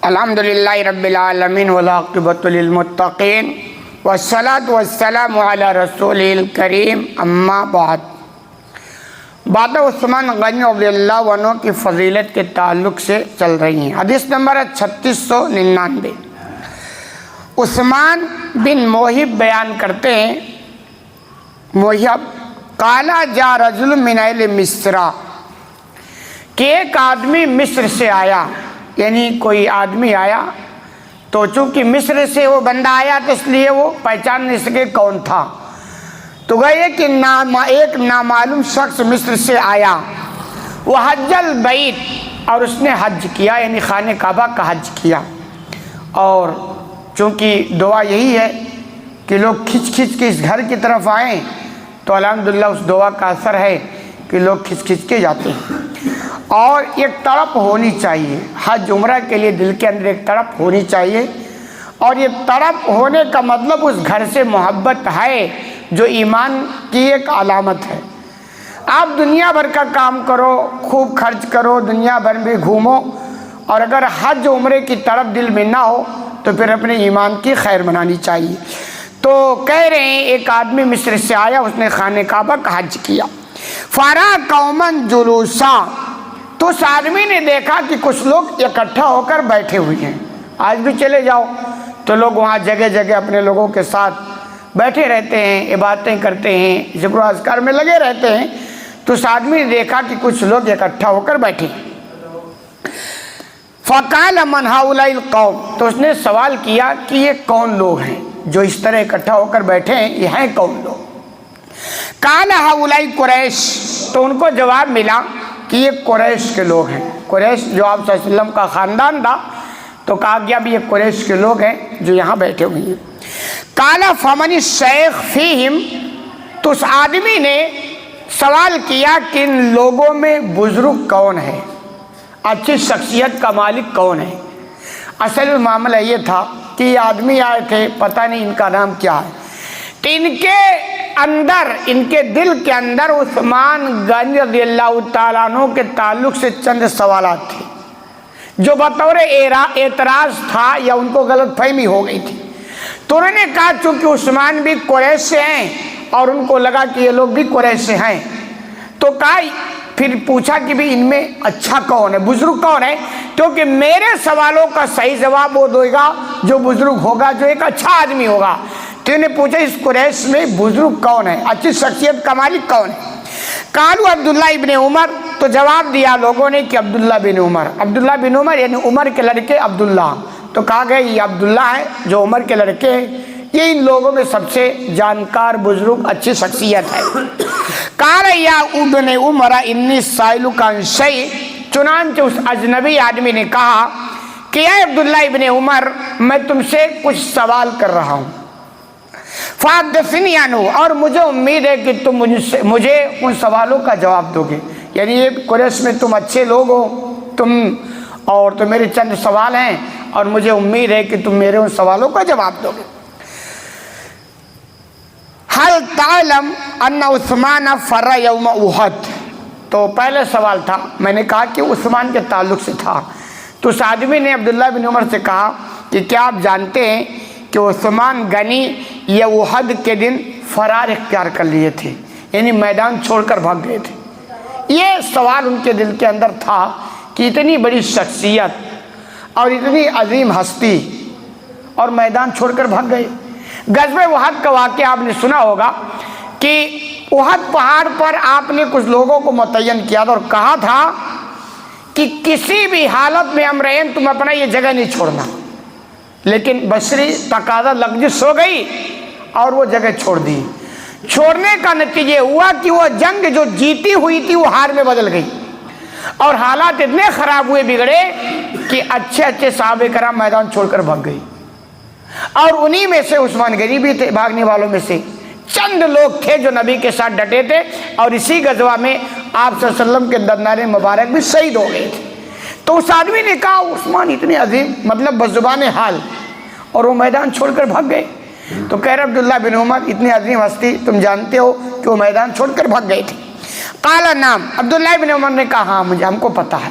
الحمدللہ رب العالمین والعاقبۃ للمتقین والصلاۃ والسلام علی رسول الکریم اما بعد۔ بات عثمان غنی رضی اللہ عنہ کی فضیلت کے تعلق سے چل رہی ہیں۔ حدیث نمبر ہے 3699۔ عثمان بن موہب بیان کرتے ہیں، موہب قال جا رجل من اہل مصر، کہ ایک آدمی مصر سے آیا، یعنی کوئی آدمی آیا تو چونکہ مصر سے وہ بندہ آیا تو اس لیے وہ پہچان نہیں سکے کون تھا، تو گئے کہ ایک نامعلوم شخص مصر سے آیا، وہ حج البیت، اور اس نے حج کیا، یعنی خانہ کعبہ کا حج کیا۔ اور چونکہ دعا یہی ہے کہ لوگ کھچ کھچ کے اس گھر کی طرف آئیں، تو الحمدللہ اس دعا کا اثر ہے کہ لوگ کھچ کھچ کے جاتے ہیں۔ اور ایک تڑپ ہونی چاہیے، حج عمرہ کے لیے دل کے اندر ایک تڑپ ہونی چاہیے، اور یہ تڑپ ہونے کا مطلب اس گھر سے محبت ہے، جو ایمان کی ایک علامت ہے۔ آپ دنیا بھر کا کام کرو، خوب خرچ کرو، دنیا بھر میں گھومو، اور اگر حج عمرے کی تڑپ دل میں نہ ہو تو پھر اپنے ایمان کی خیر منانی چاہیے۔ تو کہہ رہے ہیں ایک آدمی مصر سے آیا، اس نے خانہ کعبہ کا حج کیا۔ فَرَا قَوْمًا جُلُوسًا، تو اس آدمی نے دیکھا کہ کچھ لوگ اکٹھا ہو کر بیٹھے ہوئے ہیں۔ آج بھی چلے جاؤ تو لوگ وہاں جگہ جگہ اپنے لوگوں کے ساتھ بیٹھے رہتے ہیں، عبادتیں کرتے ہیں، ذکر و اذکار میں لگے رہتے ہیں۔ تو اس آدمی نے دیکھا کہ کچھ لوگ اکٹھا ہو کر بیٹھے ہیں۔ فَقَالَ مَنْ هَؤُلَاءِ الْقَوْمِ، تو اس نے سوال کیا کہ یہ کون لوگ ہیں جو اس طرح اکٹھا ہو کر بیٹھے ہیں، یہ ہیں کون لوگ؟ قَالَ هَؤُلَاءِ قُرَيْشٌ، تو ان کو جواب ملا کہ یہ قریش کے لوگ ہیں۔ قریش جو آپ صلی اللہ علیہ وسلم کا خاندان تھا، تو کہا گیا بھی یہ قریش کے لوگ ہیں جو یہاں بیٹھے ہوئے ہیں۔ قَالَ فَمَنِ الشَّيْخُ فِيهِمْ، تو اس آدمی نے سوال کیا کہ ان لوگوں میں بزرگ کون ہے، اچھی شخصیت کا مالک کون ہے؟ اصل معاملہ یہ تھا کہ یہ آدمی آئے تھے، پتہ نہیں ان کا نام کیا ہے، تو ان کے اندر، ان کے دل کے اندر عثمان غنی رضی اللہ تعالیٰ عنہ کے تعلق سے چند سوالات تھے جو بطور اعتراض تھا، یا ان کو غلط فہمی ہو گئی تھی۔ تو انہوں نے کہا چونکہ عثمان بھی قریش سے ہیں اور ان کو لگا کہ یہ لوگ بھی قریش سے ہیں، تو کہا، پھر پوچھا کہ بھی ان میں اچھا کون ہے، بزرگ کون ہے، کیونکہ میرے سوالوں کا صحیح جواب وہ دے گا جو بزرگ ہوگا، جو ایک اچھا آدمی ہوگا۔ تو انہیں پوچھا اس قریش میں بزرگ کون ہے، اچھی شخصیت کا مالک کون ہے؟ قالوا عبداللہ ابن عمر، تو جواب دیا لوگوں نے کہ عبداللہ بن عمر۔ عبداللہ بن عمر یعنی عمر کے لڑکے عبداللہ، تو کہا گیا یہ عبداللہ ہے جو عمر کے لڑکے ہیں، یہ ان لوگوں میں سب سے جانکار، بزرگ، اچھی شخصیت ہے۔ قال یا ابن عمر انی سائلک عن شیء، چنانچہ اس اجنبی آدمی نے کہا کہ اے عبداللہ ابن عمر، میں تم سے کچھ سوال کر رہا ہوں، فحدثنی عنہ، اور مجھے امید ہے کہ تم مجھے ان سوالوں کا جواب دو گے، یعنی یہ قریش میں تم اچھے لوگ ہو، اور تو میرے چند سوال ہیں اور مجھے امید ہے کہ تم میرے ان سوالوں کا جواب دو گے۔ هل تعلم ان عثمان فر یوم احد، تو پہلے سوال تھا، میں نے کہا کہ عثمان کے تعلق سے تھا، تو اس آدمی نے عبداللہ بن عمر سے کہا کہ کیا آپ جانتے ہیں کہ عثمان غنی یہ احد کے دن فرار اختیار کر لیے تھے، یعنی میدان چھوڑ کر بھاگ گئے تھے۔ یہ سوال ان کے دل کے اندر تھا کہ اتنی بڑی شخصیت اور اتنی عظیم ہستی اور میدان چھوڑ کر بھاگ گئے۔ غزوہ احد کا واقعہ آپ نے سنا ہوگا کہ احد پہاڑ پر آپ نے کچھ لوگوں کو متعین کیا تھا اور کہا تھا کہ کسی بھی حالت میں امرین تم اپنا یہ جگہ نہیں چھوڑنا، لیکن بشری تقاضا لغزش ہو گئی اور وہ جگہ چھوڑ دی۔ چھوڑنے کا نتیجہ ہوا کہ وہ جنگ جو جیتی ہوئی تھی وہ ہار میں بدل گئی، اور حالات اتنے خراب ہوئے، بگڑے کہ اچھے اچھے صحابہ کرام میدان چھوڑ کر بھاگ گئی، اور انہی میں سے عثمان غنی بھی تھے۔ بھاگنے والوں میں سے چند لوگ تھے جو نبی کے ساتھ ڈٹے تھے، اور اسی غزوہ میں آپ صلی اللہ علیہ وسلم کے دندان مبارک بھی شہید ہو گئے تھے۔ تو اس آدمی نے کہا عثمان اتنے عظیم، مطلب بزبان حال، اور وہ میدان چھوڑ کر بھاگ گئے۔ تو کہہ رہے عبداللہ بن عمر اتنی عظیم ہستی تم جانتے ہو کہ وہ میدان چھوڑ کر بھاگ گئے تھے؟ قال نام، عبداللہ بن عمر نے کہا ہاں مجھے، ہم کو پتہ ہے۔